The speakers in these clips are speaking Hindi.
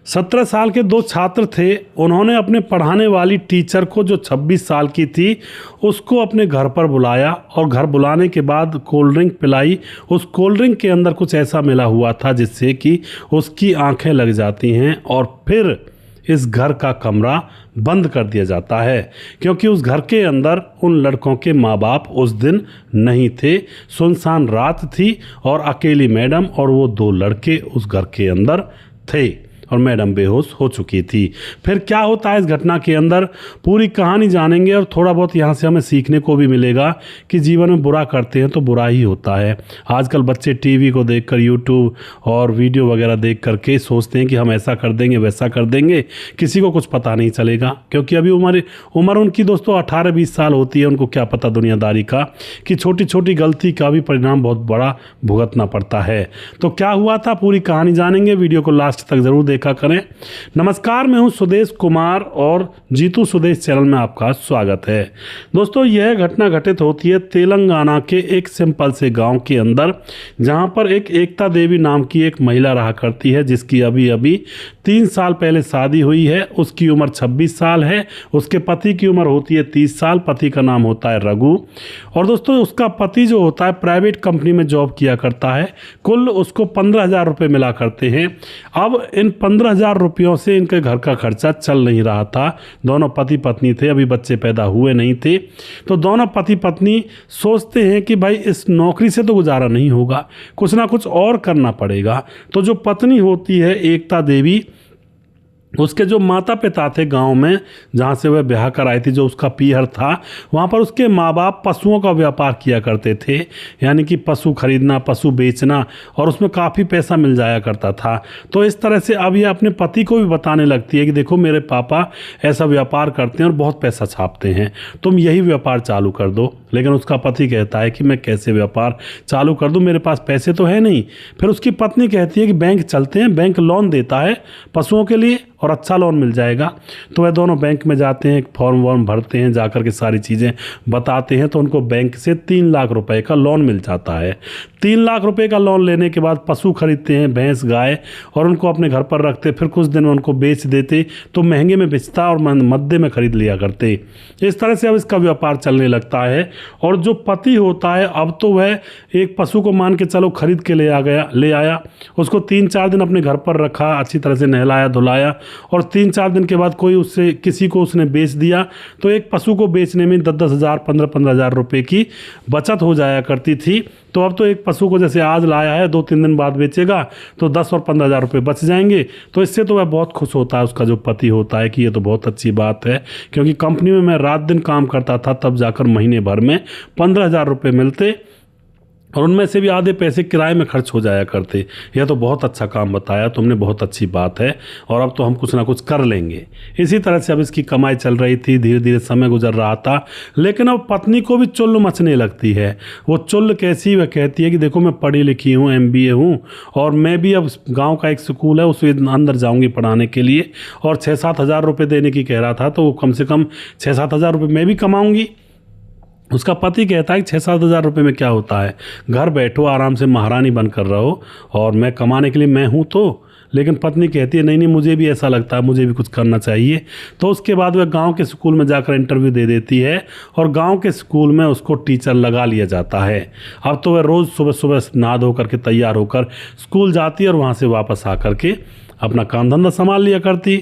17 साल के दो छात्र थे। उन्होंने अपने पढ़ाने वाली टीचर को, जो 26 साल की थी, उसको अपने घर पर बुलाया और घर बुलाने के बाद कोल्ड ड्रिंक पिलाई। उस कोल्ड ड्रिंक के अंदर कुछ ऐसा मिला हुआ था जिससे कि उसकी आंखें लग जाती हैं और फिर इस घर का कमरा बंद कर दिया जाता है, क्योंकि उस घर के अंदर उन लड़कों के माँ बाप उस दिन नहीं थे। सुनसान रात थी और अकेली मैडम और वो दो लड़के उस घर के अंदर थे और मैडम बेहोश हो चुकी थी। फिर क्या होता है इस घटना के अंदर, पूरी कहानी जानेंगे और थोड़ा बहुत यहाँ से हमें सीखने को भी मिलेगा कि जीवन में बुरा करते हैं तो बुरा ही होता है। आजकल बच्चे टीवी को देखकर, यूट्यूब और वीडियो वगैरह देख करके सोचते हैं कि हम ऐसा कर देंगे, वैसा कर देंगे, किसी को कुछ पता नहीं चलेगा, क्योंकि अभी उम्र उनकी दोस्तों 18-20 साल होती है। उनको क्या पता दुनियादारी का कि छोटी छोटी गलती का भी परिणाम बहुत बड़ा भुगतना पड़ता है। तो क्या हुआ था, पूरी कहानी जानेंगे, वीडियो को लास्ट तक जरूर देखा करें। नमस्कार, मैं हूं सुदेश कुमार और जीतू सुदेश चैनल में आपका स्वागत है। दोस्तों, यह घटना घटित होती है तेलंगाना के एक सिंपल से गांव के अंदर, जहां पर एक एकता देवी नाम की एक महिला रहा करती है, जिसकी अभी अभी 3 साल पहले शादी हुई है। उसकी उम्र 26 साल है। उसके पति की उम्र होती है 30 साल। पति का नाम होता है रघु। और दोस्तों, उसका पति जो होता है प्राइवेट कंपनी में जॉब किया करता है। कुल उसको 15,000 रुपये मिला करते हैं। अब इन 15,000 रुपयों से इनके घर का खर्चा चल नहीं रहा था। दोनों पति पत्नी थे, अभी बच्चे पैदा हुए नहीं थे। तो दोनों पति पत्नी सोचते हैं कि भाई इस नौकरी से तो गुजारा नहीं होगा, कुछ ना कुछ और करना पड़ेगा। तो जो पत्नी होती है एकता देवी, उसके जो माता पिता थे गांव में जहाँ से वह ब्याह कर आई थी, जो उसका पीहर था, वहाँ पर उसके माँ बाप पशुओं का व्यापार किया करते थे, यानी कि पशु खरीदना, पशु बेचना, और उसमें काफ़ी पैसा मिल जाया करता था। तो इस तरह से अब ये अपने पति को भी बताने लगती है कि देखो मेरे पापा ऐसा व्यापार करते हैं और बहुत पैसा छापते हैं, तुम यही व्यापार चालू कर दो। लेकिन उसका पति कहता है कि मैं कैसे व्यापार चालू कर दूं, मेरे पास पैसे तो है नहीं। फिर उसकी पत्नी कहती है कि बैंक चलते हैं, बैंक लोन देता है पशुओं के लिए और अच्छा लोन मिल जाएगा। तो वह दोनों बैंक में जाते हैं, एक फॉर्म वॉर्म भरते हैं, जाकर के सारी चीज़ें बताते हैं, तो उनको बैंक से 3 लाख रुपए का लोन मिल जाता है। 3 लाख रुपए का लोन लेने के बाद पशु खरीदते हैं, भैंस गाय, और उनको अपने घर पर रखते। फिर कुछ दिन में उनको बेच देते, तो महंगे में बेचता और मध्य में खरीद लिया करते। इस तरह से अब इसका व्यापार चलने लगता है। और जो पति होता है, अब तो वह एक पशु को मान के चलो खरीद के ले आया, उसको 3-4 दिन अपने घर पर रखा, अच्छी तरह से नहलाया धुलाया, और 3-4 दिन के बाद किसी को उसने बेच दिया। तो एक पशु को बेचने में 10-10 हज़ार, 15-15 हज़ार रुपये की बचत हो जाया करती थी। तो अब तो एक पशु को जैसे आज लाया है, 2-3 दिन बाद बेचेगा तो 10 और 15 हज़ार रुपये बच जाएंगे। तो इससे तो वह बहुत खुश होता है, उसका जो पति होता है, कि ये तो बहुत अच्छी बात है, क्योंकि कंपनी में मैं रात दिन काम करता था, तब जाकर महीने भर में 15,000 रुपये मिलते और उनमें से भी आधे पैसे किराए में खर्च हो जाया करते। यह तो बहुत अच्छा काम बताया तुमने, बहुत अच्छी बात है, और अब तो हम कुछ ना कुछ कर लेंगे। इसी तरह से अब इसकी कमाई चल रही थी, धीरे धीरे समय गुजर रहा था। लेकिन अब पत्नी को भी चुल्ल मचने लगती है। वो चुल्ल कैसी, वह कहती है कि देखो मैं पढ़ी लिखी हूँ, MBA हूँ, और मैं भी अब गाँव का एक स्कूल है उसके अंदर जाऊँगी पढ़ाने के लिए, और 6-7 हज़ार रुपये देने की कह रहा था, तो कम से कम 6-7 हज़ार रुपये मैं भी कमाऊँगी। उसका पति कहता है कि 6-7 हज़ार रुपये में क्या होता है, घर बैठो आराम से महारानी बनकर रहो, और मैं कमाने के लिए मैं हूँ तो। लेकिन पत्नी कहती है नहीं नहीं, मुझे भी ऐसा लगता है, मुझे भी कुछ करना चाहिए। तो उसके बाद वह गांव के स्कूल में जाकर इंटरव्यू दे देती है, और गांव के स्कूल में उसको टीचर लगा लिया जाता है। अब तो वह रोज़ सुबह सुबह नहा धो करके तैयार होकर स्कूल जाती है और वहाँ से वापस आकर के अपना काम धंधा संभाल लिया करती।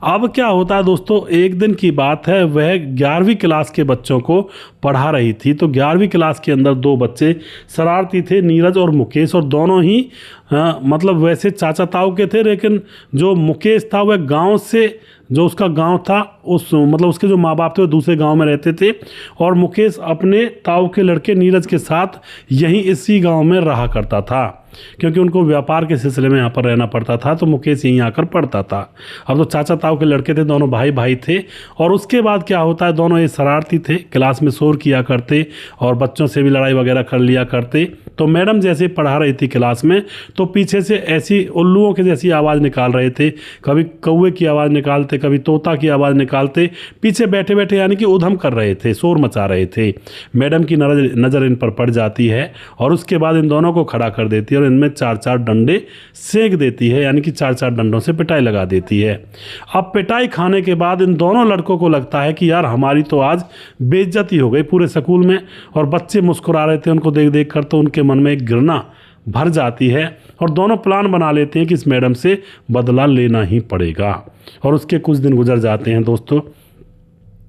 अब क्या होता है दोस्तों, एक दिन की बात है, वह 11वीं क्लास के बच्चों को पढ़ा रही थी। तो 11वीं क्लास के अंदर 2 बच्चे शरारती थे, नीरज और मुकेश, और दोनों ही मतलब वैसे चाचा ताऊ के थे, लेकिन जो मुकेश था वह गांव से, जो उसका गांव था, मतलब उसके जो माँ बाप थे वो दूसरे गांव में रहते थे, और मुकेश अपने ताऊ के लड़के नीरज के साथ यहीं इसी गांव में रहा करता था, क्योंकि उनको व्यापार के सिलसिले में यहाँ पर रहना पड़ता था। तो मुकेश यहीं आकर पढ़ता था। अब तो चाचा ताऊ के लड़के थे, दोनों भाई भाई थे। और उसके बाद क्या होता है, दोनों ये शरारती थे, क्लास में शोर किया करते और बच्चों से भी लड़ाई वगैरह कर लिया करते। तो मैडम जैसे पढ़ा रही थी क्लास में, तो पीछे से ऐसी उल्लुओं के जैसी आवाज़ निकाल रहे थे, कभी कौवे की आवाज़ निकालते, कभी तोता की आवाज़ निकालते, पीछे बैठे बैठे यानी कि उधम कर रहे थे, शोर मचा रहे थे। मैडम की नज़र इन पर पड़ जाती है और उसके बाद इन दोनों को खड़ा कर देती है और फिर इनमें 4-4 डंडे सेक देती है, यानी कि 4-4 डंडों से पिटाई लगा देती है। अब पिटाई खाने के बाद इन दोनों लड़कों को लगता है कि यार हमारी तो आज बेइज्जती हो गई पूरे स्कूल में, और बच्चे मुस्कुरा रहे थे उनको देख देख कर, तो उनके मन में एक घृणा भर जाती है और दोनों प्लान बना लेते हैं कि इस मैडम से बदला लेना ही पड़ेगा। और उसके कुछ दिन गुजर जाते हैं दोस्तों।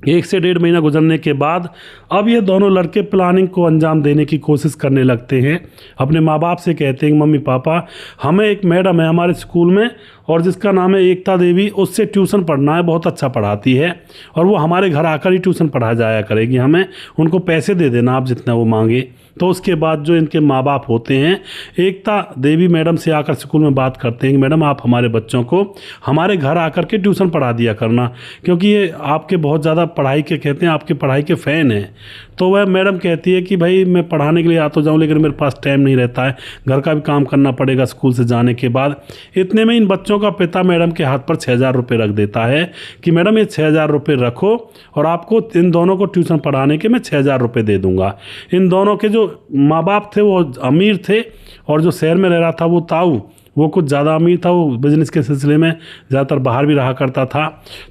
1 से 1.5 महीना गुजरने के बाद अब ये दोनों लड़के प्लानिंग को अंजाम देने की कोशिश करने लगते हैं। अपने माँ बाप से कहते हैं कि मम्मी पापा, हमें एक मैडम है हमारे स्कूल में और जिसका नाम है एकता देवी, उससे ट्यूशन पढ़ना है, बहुत अच्छा पढ़ाती है और वो हमारे घर आकर ही ट्यूशन पढ़ा जाया करेगी, हमें उनको पैसे दे देना आप जितना वो मांगे। तो उसके बाद जो इनके माँ बाप होते हैं, एकता देवी मैडम से आकर स्कूल में बात करते हैं कि मैडम आप हमारे बच्चों को हमारे घर आकर के ट्यूशन पढ़ा दिया करना, क्योंकि ये आपके बहुत ज़्यादा पढ़ाई के, कहते हैं आपके पढ़ाई के फ़ैन हैं। तो वह मैडम कहती है कि भाई मैं पढ़ाने के लिए आ तो जाऊँ, लेकिन मेरे पास टाइम नहीं रहता है, घर का भी काम करना पड़ेगा स्कूल से जाने के बाद। इतने में इन बच्चों का पिता मैडम के हाथ पर 6,000 रुपये रख देता है कि मैडम ये 6,000 रुपये रखो और आपको इन दोनों को ट्यूशन पढ़ाने के मैं 6,000 रुपये दे दूँगा। इन दोनों के जो माँ बाप थे वो अमीर थे और जो शहर में रह रहा था वो ताऊ, वो कुछ ज़्यादा अमीर था, वो बिज़नेस के सिलसिले में ज़्यादातर बाहर भी रहा करता था।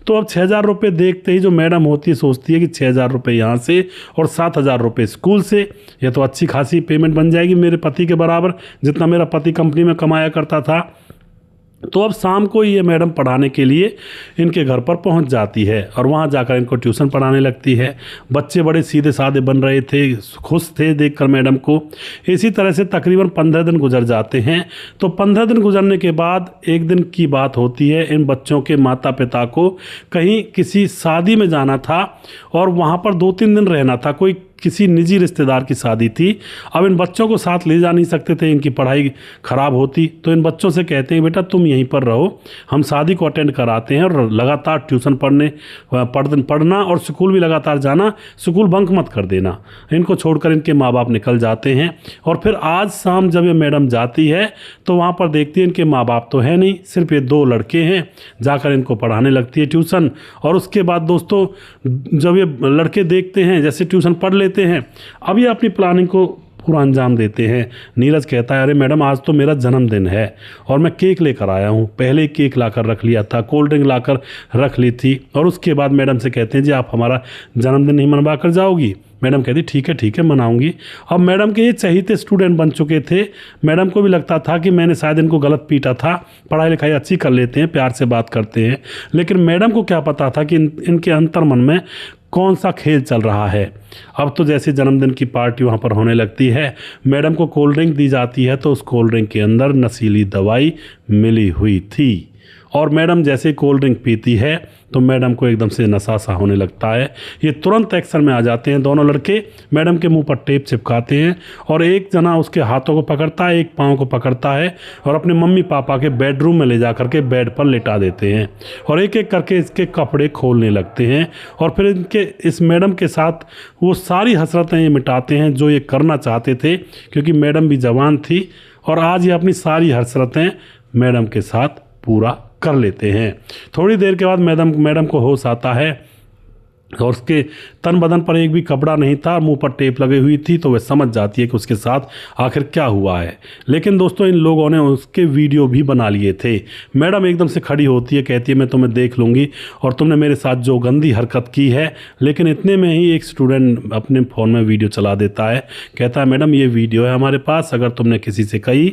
तो अब 6,000 रुपये देखते ही जो मैडम होती है सोचती है कि 6,000 रुपये यहाँ से और 7,000 रुपये स्कूल से, ये तो अच्छी खासी पेमेंट बन जाएगी मेरे पति के बराबर, जितना मेरा पति कंपनी में कमाया करता था। तो अब शाम को ये मैडम पढ़ाने के लिए इनके घर पर पहुंच जाती है और वहां जाकर इनको ट्यूशन पढ़ाने लगती है। बच्चे बड़े सीधे साधे बन रहे थे, खुश थे देखकर मैडम को। इसी तरह से तकरीबन 15 दिन गुजर जाते हैं। तो 15 दिन गुजरने के बाद एक दिन की बात होती है, इन बच्चों के माता पिता को कहीं किसी शादी में जाना था और वहाँ पर 2-3 दिन रहना था, कोई किसी निजी रिश्तेदार की शादी थी। अब इन बच्चों को साथ ले जा नहीं सकते थे, इनकी पढ़ाई ख़राब होती। तो इन बच्चों से कहते हैं बेटा तुम यहीं पर रहो, हम शादी को अटेंड कराते हैं और लगातार ट्यूशन पढ़ना और स्कूल भी लगातार जाना, स्कूल बंक मत कर देना। इनको छोड़कर इनके माँ बाप निकल जाते हैं। और फिर आज शाम जब ये मैडम जाती है तो वहाँ पर देखती है इनके माँ बाप तो है नहीं, सिर्फ ये 2 लड़के हैं। जाकर इनको पढ़ाने लगती है ट्यूशन। और उसके बाद दोस्तों जब ये लड़के देखते हैं जैसे ट्यूशन पढ़ लेते हैं, अब ये अपनी प्लानिंग को पूरा अंजाम देते हैं। नीरज कहता है अरे मैडम आज तो मेरा जन्मदिन है और मैं केक लेकर आया हूँ, पहले केक लाकर रख लिया था, कोल्ड ड्रिंक लाकर रख ली थी। और उसके बाद मैडम से कहते हैं जी आप हमारा जन्मदिन नहीं मनवा कर जाओगी? मैडम कहती ठीक है मनाऊंगी। अब मैडम के ये चहीते स्टूडेंट बन चुके थे। मैडम को भी लगता था कि मैंने शायद इनको गलत पीटा था, पढ़ाई लिखाई अच्छी कर लेते हैं, प्यार से बात करते हैं। लेकिन मैडम को क्या पता था कि इनके अंतर मन में कौन सा खेल चल रहा है। अब तो जैसे जन्मदिन की पार्टी वहाँ पर होने लगती है, मैडम को कोल्ड ड्रिंक दी जाती है तो उस कोल्ड ड्रिंक के अंदर नशीली दवाई मिली हुई थी। और मैडम जैसे कोल्ड ड्रिंक पीती है तो मैडम को एकदम से नशा सा होने लगता है। ये तुरंत एक्शन में आ जाते हैं दोनों लड़के, मैडम के मुंह पर टेप चिपकाते हैं और एक जना उसके हाथों को पकड़ता है, एक पाँव को पकड़ता है और अपने मम्मी पापा के बेडरूम में ले जा करके बेड पर लेटा देते हैं और एक एक करके इसके कपड़े खोलने लगते हैं। और फिर इनके इस मैडम के साथ वो सारी हसरतें ये मिटाते हैं जो ये करना चाहते थे, क्योंकि मैडम भी जवान थी और आज ये अपनी सारी हसरतें मैडम के साथ पूरा कर लेते हैं। थोड़ी देर के बाद मैडम को होश आता है और उसके तन बदन पर एक भी कपड़ा नहीं था, मुंह पर टेप लगी हुई थी। तो वह समझ जाती है कि उसके साथ आखिर क्या हुआ है। लेकिन दोस्तों इन लोगों ने उसके वीडियो भी बना लिए थे। मैडम एकदम से खड़ी होती है, कहती है मैं तुम्हें देख लूँगी और तुमने मेरे साथ जो गंदी हरकत की है। लेकिन इतने में ही एक स्टूडेंट अपने फ़ोन में वीडियो चला देता है, कहता है मैडम ये वीडियो है हमारे पास, अगर तुमने किसी से कही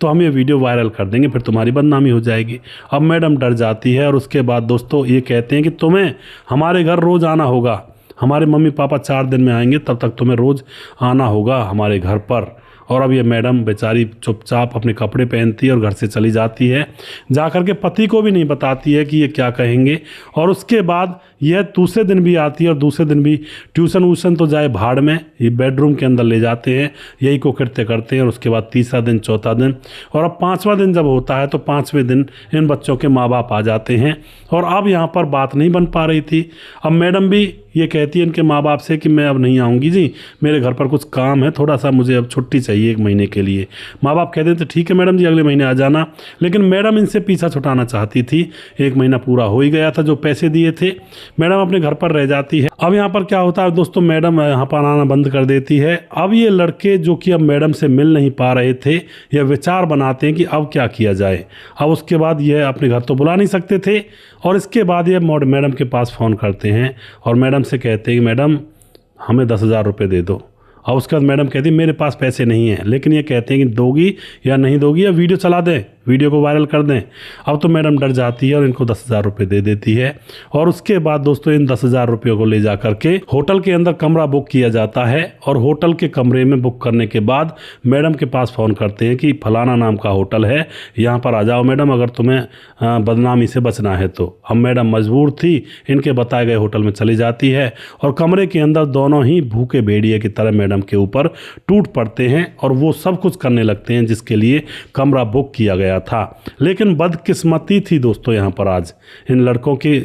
तो हम ये वीडियो वायरल कर देंगे, फिर तुम्हारी बदनामी हो जाएगी। अब मैडम डर जाती है और उसके बाद दोस्तों ये कहते हैं कि तुम्हें हमारे घर रोज़ आना होगा, हमारे मम्मी पापा 4 दिन में आएंगे, तब तक तुम्हें रोज़ आना होगा हमारे घर पर। और अब ये मैडम बेचारी चुपचाप अपने कपड़े पहनती है और घर से चली जाती है, जाकर के पति को भी नहीं बताती है कि ये क्या कहेंगे। और उसके बाद यह दूसरे दिन भी आती है और दूसरे दिन भी ट्यूशन वूशन तो जाए भाड़ में, ये बेडरूम के अंदर ले जाते हैं, यही को करते करते हैं। और उसके बाद तीसरा दिन, चौथा दिन और अब 5वां दिन जब होता है तो 5वें दिन इन बच्चों के माँ बाप आ जाते हैं। और अब यहाँ पर बात नहीं बन पा रही थी। अब मैडम भी ये कहती है इनके माँ बाप से कि मैं अब नहीं आऊँगी जी, मेरे घर पर कुछ काम है, थोड़ा सा मुझे अब छुट्टी चाहिए 1 महीने के लिए। माँ बाप कहते तो ठीक है मैडम जी, अगले महीने आ जाना। लेकिन मैडम इनसे पीछा छुटाना चाहती थी। 1 महीना पूरा हो ही गया था जो पैसे दिए थे। मैडम अपने घर पर रह जाती है। अब यहाँ पर क्या होता है दोस्तों, मैडम यहाँ पर आना बंद कर देती है। अब ये लड़के जो कि अब मैडम से मिल नहीं पा रहे थे, ये विचार बनाते हैं कि अब क्या किया जाए। अब उसके बाद ये अपने घर तो बुला नहीं सकते थे, और इसके बाद ये मैडम के पास फ़ोन करते हैं और मैडम से कहते हैं कि मैडम हमें 10,000 रुपये दे दो। और उसके बाद मैडम कहती है मेरे पास पैसे नहीं हैं, लेकिन ये कहते हैं कि दोगी या नहीं दोगी, या वीडियो चला दें, वीडियो को वायरल कर दें। अब तो मैडम डर जाती है और इनको 10,000 रुपये दे देती है। और उसके बाद दोस्तों इन 10,000 रुपये को ले जा करके होटल के अंदर कमरा बुक किया जाता है। और होटल के कमरे में बुक करने के बाद मैडम के पास फ़ोन करते हैं कि फलाना नाम का होटल है, यहाँ पर आ जाओ मैडम, अगर तुम्हें बदनामी से बचना है तो। अब मैडम मजबूर थी, इनके बताए गए होटल में चली जाती है और कमरे के अंदर दोनों ही भूखे भेड़िए की तरह मैडम के ऊपर टूट पड़ते हैं और वो सब कुछ करने लगते हैं जिसके लिए कमरा बुक किया गया था। लेकिन बदकिस्मती थी दोस्तों यहाँ पर आज इन लड़कों के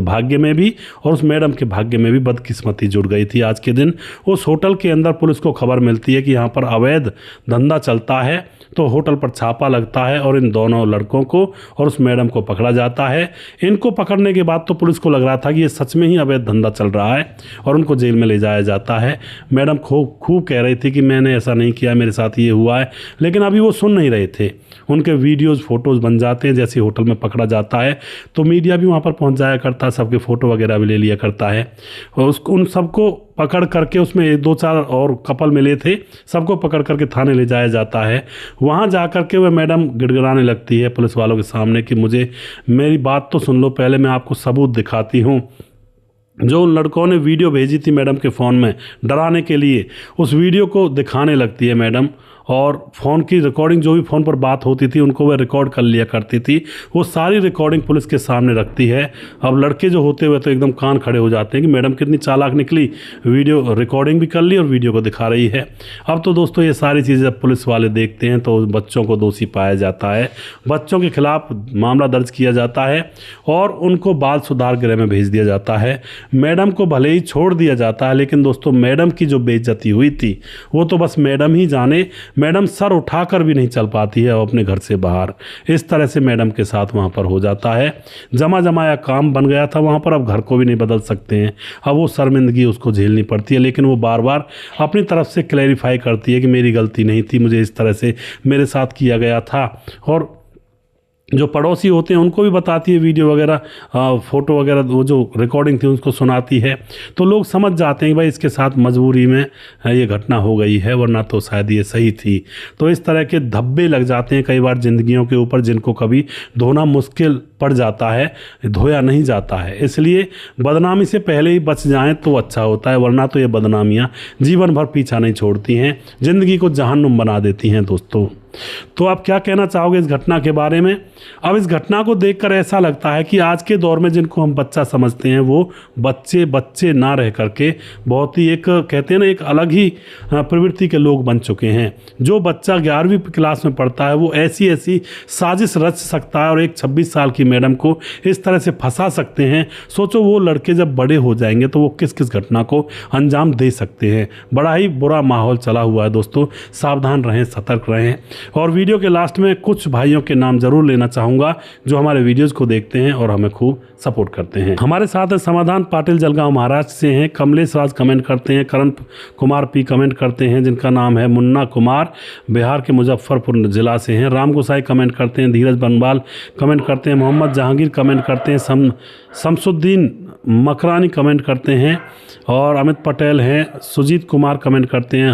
भाग्य में भी और उस मैडम के भाग्य में भी बदकिस्मती जुड़ गई थी। आज के दिन उस होटल के अंदर पुलिस को खबर मिलती है कि यहाँ पर अवैध धंधा चलता है, तो होटल पर छापा लगता है और इन दोनों लड़कों को और उस मैडम को पकड़ा जाता है। इनको पकड़ने के बाद तो पुलिस को लग रहा था कि ये सच में ही अवैध धंधा चल रहा है और उनको जेल में ले जाया जाता है। मैडम खूब कह रही थी कि मैंने ऐसा नहीं किया, मेरे साथ ये हुआ है, लेकिन अभी वो सुन नहीं रहे थे। उनके वीडियोज़ फोटोज़ बन जाते हैं। जैसे होटल में पकड़ा जाता है तो मीडिया भी वहाँ पर पहुँच जाया करता है, सबके फ़ोटो वगैरह भी ले लिया करता है। और उन सबको पकड़ करके, उसमें 2-4 और कपल मिले थे, सबको पकड़ करके थाने ले जाया जाता है। वहाँ जा कर के वह मैडम गिड़गिड़ाने लगती है पुलिस वालों के सामने कि मुझे मेरी बात तो सुन लो, पहले मैं आपको सबूत दिखाती हूँ। जो उन लड़कों ने वीडियो भेजी थी मैडम के फ़ोन में डराने के लिए, उस वीडियो को दिखाने लगती है मैडम। और फ़ोन की रिकॉर्डिंग, जो भी फ़ोन पर बात होती थी उनको वह रिकॉर्ड कर लिया करती थी, वो सारी रिकॉर्डिंग पुलिस के सामने रखती है। अब लड़के जो होते हुए तो एकदम कान खड़े हो जाते हैं कि मैडम कितनी चालाक निकली, वीडियो रिकॉर्डिंग भी कर ली और वीडियो को दिखा रही है। अब तो दोस्तों ये सारी चीज़ें जब पुलिस वाले देखते हैं तो बच्चों को दोषी पाया जाता है, बच्चों के खिलाफ मामला दर्ज किया जाता है और उनको बाल सुधार गृह में भेज दिया जाता है। मैडम को भले ही छोड़ दिया जाता है, लेकिन दोस्तों मैडम की जो बेइज्जती हुई थी वो तो बस मैडम ही जाने। मैडम सर उठाकर भी नहीं चल पाती है अपने घर से बाहर। इस तरह से मैडम के साथ वहाँ पर हो जाता है। जमा जमाया काम बन गया था वहाँ पर, अब घर को भी नहीं बदल सकते हैं। अब वो शर्मिंदगी उसको झेलनी पड़ती है, लेकिन वो बार बार अपनी तरफ से क्लैरिफाई करती है कि मेरी गलती नहीं थी, मुझे इस तरह से मेरे साथ किया गया था। और जो पड़ोसी होते हैं उनको भी बताती है, वीडियो वगैरह फ़ोटो वगैरह वो जो रिकॉर्डिंग थी उसको सुनाती है, तो लोग समझ जाते हैं कि भाई इसके साथ मजबूरी में ये घटना हो गई है, वरना तो शायद ये सही थी। तो इस तरह के धब्बे लग जाते हैं कई बार ज़िंदगियों के ऊपर, जिनको कभी धोना मुश्किल पड़ जाता है, धोया नहीं जाता है। इसलिए बदनामी से पहले ही बच जाएं तो अच्छा होता है, वरना तो ये बदनामियाँ जीवन भर पीछा नहीं छोड़ती हैं, ज़िंदगी को जहन्नुम बना देती हैं दोस्तों। तो आप क्या कहना चाहोगे इस घटना के बारे में? अब इस घटना को देखकर ऐसा लगता है कि आज के दौर में जिनको हम बच्चा समझते हैं वो बच्चे ना रह करके बहुत ही एक कहते हैं ना, एक अलग ही प्रवृत्ति के लोग बन चुके हैं। जो बच्चा 11वीं क्लास में पढ़ता है वो ऐसी साजिश रच सकता है और एक 26 साल की मैडम को इस तरह से फंसा सकते हैं। सोचो वो लड़के जब बड़े हो जाएंगे तो वो किस किस घटना को अंजाम दे सकते हैं। बड़ा ही बुरा माहौल चला हुआ है दोस्तों, सावधान रहें, सतर्क रहें। और वीडियो के लास्ट में कुछ भाइयों के नाम जरूर लेना चाहूँगा जो हमारे वीडियोस को देखते हैं और हमें खूब सपोर्ट करते हैं। हमारे साथ है समाधान पाटिल, जलगांव महाराष्ट्र से हैं। कमलेश राज कमेंट करते हैं। करण कुमार पी कमेंट करते हैं, जिनका नाम है मुन्ना कुमार, बिहार के मुजफ्फरपुर जिला से हैं। राम गोसाई कमेंट करते हैं। धीरज बनवाल कमेंट करते हैं। मोहम्मद जहांगीर कमेंट करते हैं। शमसुद्दीन मकरानी कमेंट करते हैं और अमित पटेल हैं। सुजीत कुमार कमेंट करते हैं।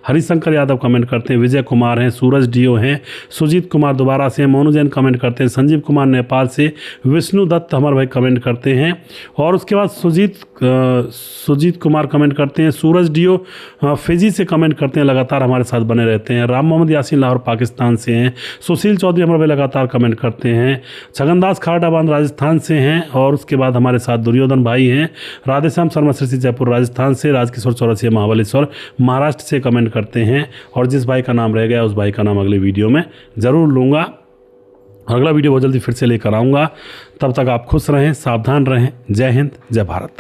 हरिशंकर यादव कमेंट करते हैं। विजय कुमार हैं। सूरज डीओ हैं। सुजीत कुमार दोबारा से, मोनू जैन कमेंट करते हैं। संजीव कुमार नेपाल से। विष्णु दत्त हमारे भाई कमेंट करते हैं। और उसके बाद सुजीत कुमार कमेंट करते हैं। सूरज डीओ फिजी से कमेंट करते हैं, लगातार हमारे साथ बने रहते हैं। राम मोहम्मद यासीन लाहौर पाकिस्तान से हैं। सुशील चौधरी हमारे भाई लगातार कमेंट करते हैं। छगनदास खारडाबाद राजस्थान से हैं। और उसके बाद हमारे साथ दुर्योधन भाई हैं। राधेश्याम शर्मा श्री जयपुर राजस्थान से। राजकिशोर चौरसिया महाबलेश्वर महाराष्ट्र से कमेंट करते हैं। और जिस भाई का नाम रह गया उस भाई का नाम अगले वीडियो में ज़रूर लूँगा। अगला वीडियो बहुत जल्दी फिर से लेकर आऊँगा। तब तक आप खुश रहें, सावधान रहें। जय हिंद, जय भारत।